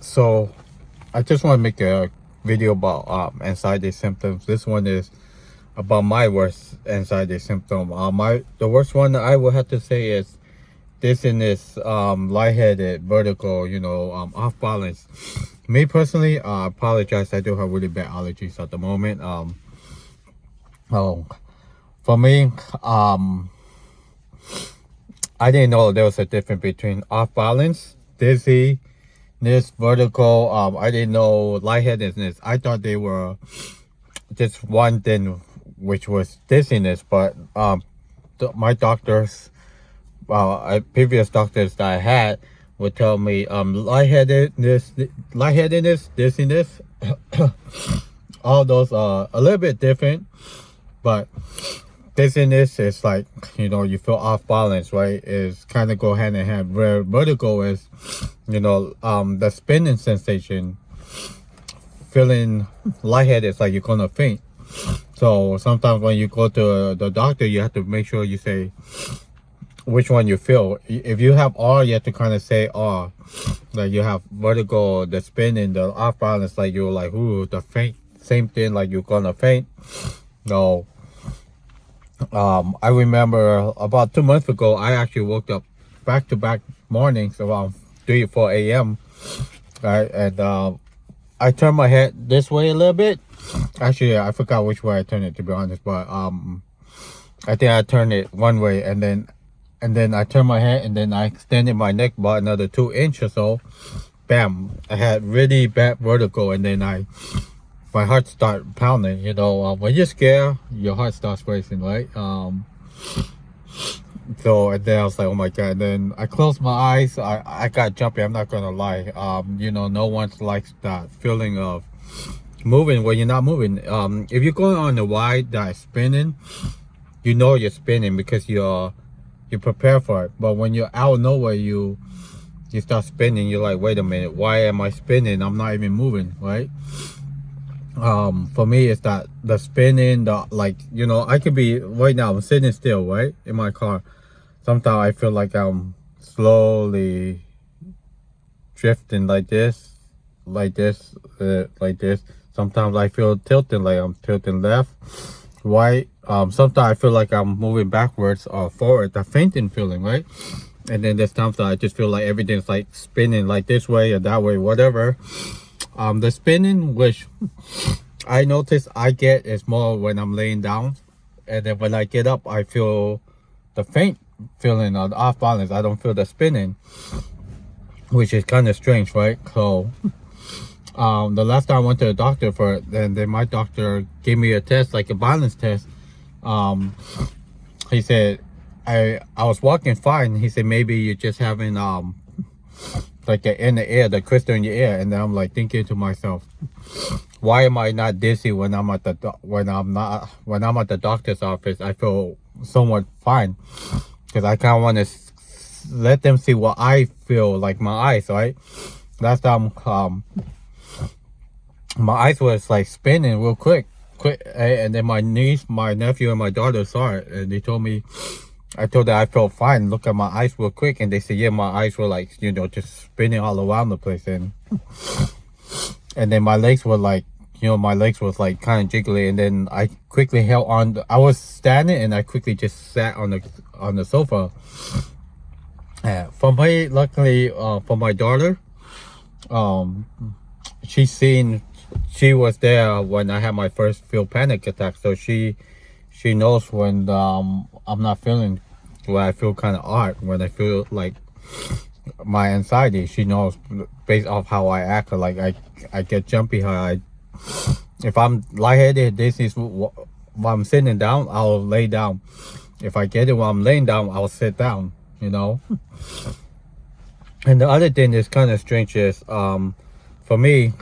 So I just want to make a video about anxiety symptoms. This one is about my worst anxiety symptom. The worst one that I would have to say is dizziness, lightheaded, vertigo, off balance. Me personally, I apologize. I do have really bad allergies at the moment. Oh, for me, I didn't know there was a difference between off balance, dizzy, this vertical. I didn't know lightheadedness. I thought they were just one thing, which was dizziness. But my doctors, previous doctors that I had, would tell me lightheadedness, dizziness, all those are a little bit different. But dizziness is like, you feel off balance, right? Is kind of go hand in hand. Where vertigo is, the spinning sensation, feeling lightheaded, it's like you're gonna faint. So sometimes when you go to the doctor, you have to make sure you say which one you feel. If you have R, you have to kind of say R. Like you have vertigo, the spinning, the off balance, like you're like, ooh, the faint, same thing, like you're gonna faint. No. I remember about 2 months ago, I actually woke up back-to-back mornings around 3 or 4 a.m. Right, and I turned my head this way a little bit. Actually, I forgot which way I turned it, to be honest, but I think I turned it one way, and then I turned my head, and then I extended my neck about another 2 inches or so. Bam! I had really bad vertigo, and then my heart started pounding. When you're scared, your heart starts racing, right? So and then I was like, oh my god. And then I closed my eyes. I got jumpy. I'm not gonna lie. No one likes that feeling of moving when you're not moving. If you're going on a ride that's spinning, you're spinning because you prepare for it. But when you're out of nowhere, you start spinning. You're like, wait a minute, why am I spinning? I'm not even moving, right? For me, it's that the spinning, I could be right now, I'm sitting still, right, in my car. Sometimes I feel like I'm slowly drifting like this. Sometimes I feel tilting, like I'm tilting left, right. Sometimes I feel like I'm moving backwards or forward, the fainting feeling, right? And then there's times that I just feel like everything's like spinning like this way or that way, whatever. The spinning, which I notice I get, is more when I'm laying down, and then when I get up, I feel the faint feeling of off balance. I don't feel the spinning, which is kind of strange, right? So, the last time I went to the doctor for it, then my doctor gave me a test, like a balance test. He said I was walking fine. He said maybe you're just having like in the air, the crystal in your ear. And then I'm like thinking to myself, why am I not dizzy when I'm at the doctor's office? I feel somewhat fine, because I kind of want to let them see what I feel like my eyes, right? Last time my eyes was like spinning real quick, and then my niece, my nephew, and my daughter saw it, and they told me, I told them I felt fine. Look at my eyes real quick, and they said, yeah, my eyes were like, just spinning all around the place. And then my legs were like, my legs was like kind of jiggly. And then I quickly held on. I was standing, and I quickly just sat on the sofa. Luckily, for my daughter, she was there when I had my first few panic attacks. So she knows when I'm not feeling, when I feel kind of odd, when I feel like my anxiety. She knows based off how I act. Like I get jumpy. If I'm lightheaded, this is when I'm sitting down, I'll lay down. If I get it while I'm laying down, I'll sit down. And the other thing is kind of strange is, for me,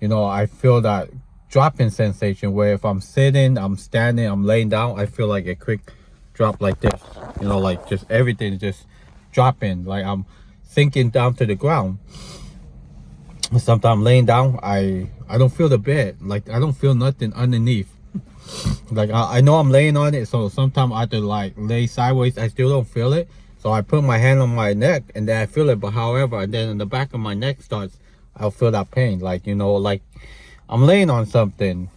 I feel that dropping sensation where if I'm sitting, I'm standing, I'm laying down, I feel like a quick drop like this, like just everything just dropping, like I'm sinking down to the ground. Sometimes laying down, I don't feel the bed, like I don't feel nothing underneath. Like I know I'm laying on it, so sometimes I have to like lay sideways, I still don't feel it. So I put my hand on my neck, and then I feel it, but however, and then in the back of my neck starts I'll feel that pain, like, you know, like I'm laying on something.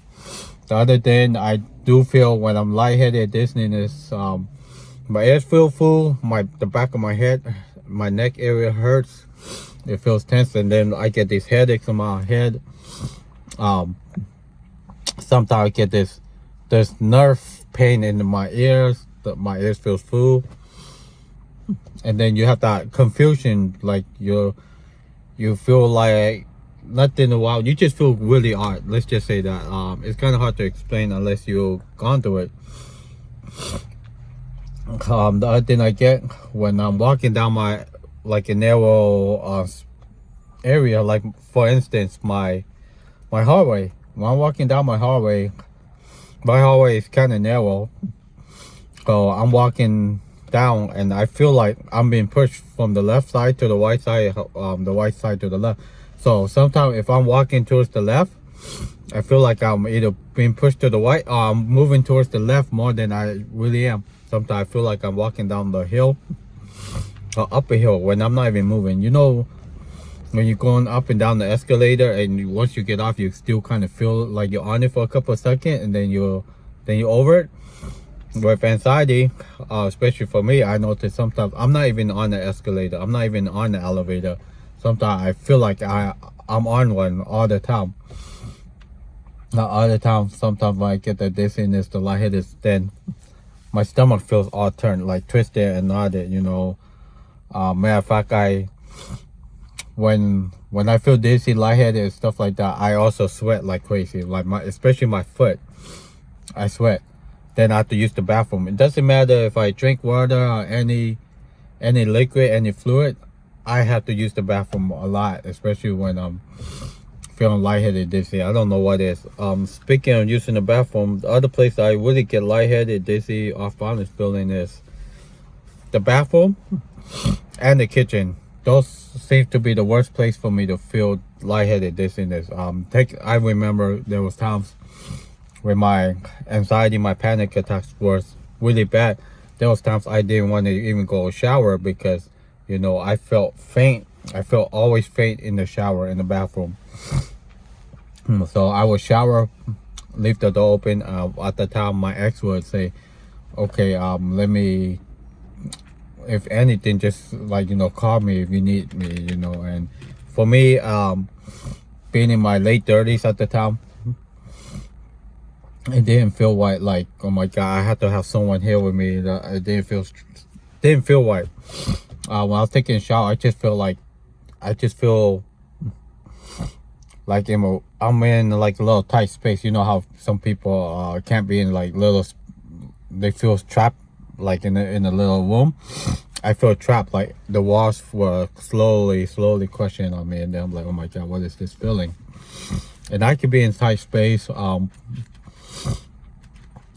The other thing I do feel when I'm lightheaded, dizziness, my ears feel full, the back of my head, my neck area hurts, it feels tense, and then I get these headaches in my head. Sometimes I get this nerve pain in my ears, my ears feels full, and then you have that confusion, like you feel like nothing a while, you just feel really odd. Let's just say that. It's kind of hard to explain unless you've gone through it. The other thing I get when I'm walking down my, like, a narrow area, like for instance my hallway. When I'm walking down my hallway is kind of narrow, so I'm walking down and I feel like I'm being pushed from the left side to the right side, the right side to the left. So sometimes if I'm walking towards the left, I feel like I'm either being pushed to the right or I'm moving towards the left more than I really am. Sometimes I feel like I'm walking down the hill or up a hill when I'm not even moving. You know, when you're going up and down the escalator and once you get off, you still kind of feel like you're on it for a couple of seconds and then you're over it. With anxiety, especially for me, I notice sometimes I'm not even on the escalator, I'm not even on the elevator. Sometimes I feel like I'm on one all the time. Not all the time. Sometimes when I get the dizziness, the lightheadedness, then my stomach feels all turned, like twisted and knotted, you know. Matter of fact, when I feel dizzy, lightheaded and stuff like that, I also sweat like crazy. Like especially my foot, I sweat. Then I have to use the bathroom. It doesn't matter if I drink water or any liquid, any fluid, I have to use the bathroom a lot, especially when I'm feeling lightheaded, dizzy. I don't know what it is. Speaking of using the bathroom, the other place I really get lightheaded, dizzy, off balance feeling is the bathroom and the kitchen. Those seem to be the worst place for me to feel lightheaded, dizziness. I remember there was times when my anxiety, my panic attacks was really bad. There was times I didn't want to even go shower because, you know, I felt faint. I felt always faint in the shower, in the bathroom. So I would shower, leave the door open. At the time, my ex would say, okay, let me, if anything, just, like, you know, call me if you need me, you know. And for me, being in my late 30s at the time, it didn't feel like, oh my God, I had to have someone here with me. It didn't feel right. When I was taking a shower, I just feel like I'm in like a little tight space. You know how some people can't be in like they feel trapped like in a little room. I feel trapped, like the walls were slowly crushing on me, and then I'm like, oh my God, what is this feeling? And I could be in tight space.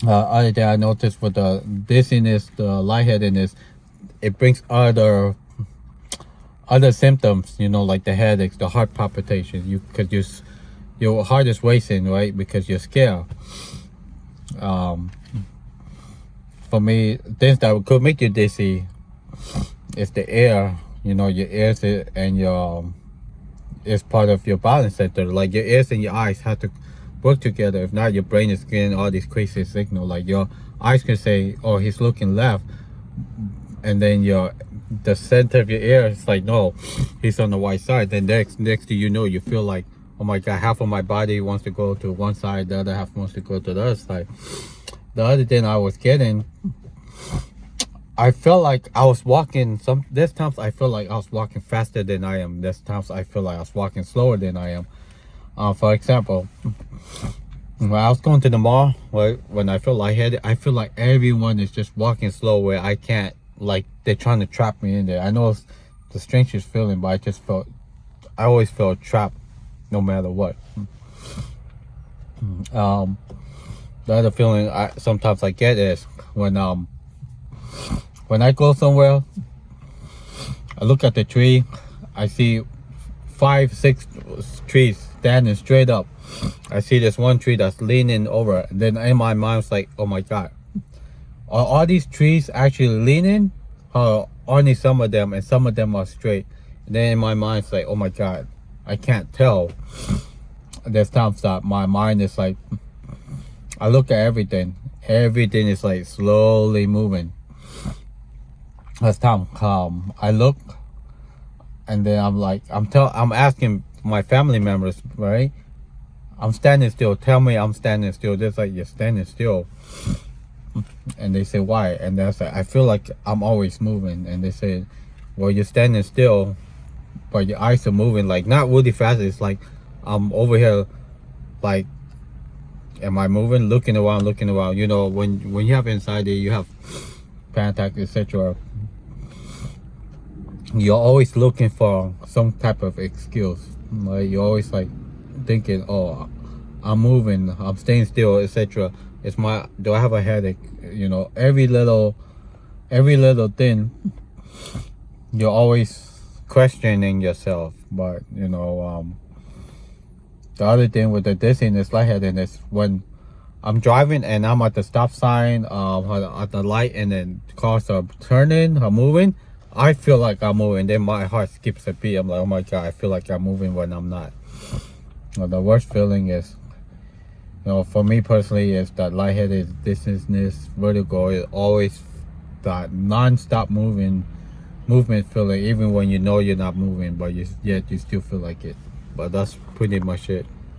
Other thing I noticed with the dizziness, the lightheadedness, it brings other symptoms, you know, like the headaches, the heart palpitation. Because your heart is racing, right? Because you're scared. For me, things that could make you dizzy is the air. You know, your ears and your is part of your balance center. Like your ears and your eyes have to work together. If not, your brain is getting all these crazy signals. Like your eyes can say, oh, he's looking left, and then the center of your ear is like, no, he's on the right side. Then next thing you know, you feel like, oh my God, half of my body wants to go to one side, the other half wants to go to the other side. The other thing I was getting, I felt like I was walking, there's times I feel like I was walking faster than I am. There's times I feel like I was walking slower than I am. For example, when I was going to the mall, right, when I feel lightheaded, I feel like everyone is just walking slow where I can't, like they're trying to trap me in there. I know it's the strangest feeling, but I always felt trapped no matter what. The other feeling sometimes I get is when I go somewhere, I look at the tree, I see 5-6 trees standing straight up. I see this one tree that's leaning over, and then in my mind it's like, oh my God, are all these trees actually leaning, or only some of them, and some of them are straight? And then in my mind it's like, oh my God, I can't tell. There's times that my mind is like, I look at everything. Everything is like slowly moving. As time come, I look, and then I'm like, I'm asking my family members, right? I'm standing still. Tell me I'm standing still. Just like, you're standing still. And they say, why? And that's like, I feel like I'm always moving. And they say, well, you're standing still, but your eyes are moving, like not really fast. It's like I'm over here, like, am I moving? Looking around. You know, when you have anxiety, you have panic attack, etc. You're always looking for some type of excuse. Like, you're always like thinking, oh, I'm moving, I'm staying still, etc. Do I have a headache? You know, every little thing, you're always questioning yourself. But you know, the other thing with the dizziness, lightheadedness, when I'm driving and I'm at the stop sign, at the light, and then cars are turning or moving, I feel like I'm moving. Then my heart skips a beat. I'm like, oh my god, I feel like I'm moving when I'm not. You know, the worst feeling is, you know, for me personally, is that lightheaded, dizziness, vertigo. Is always that non-stop movement feeling, even when you know you're not moving, but yet you still feel like it. But that's pretty much it.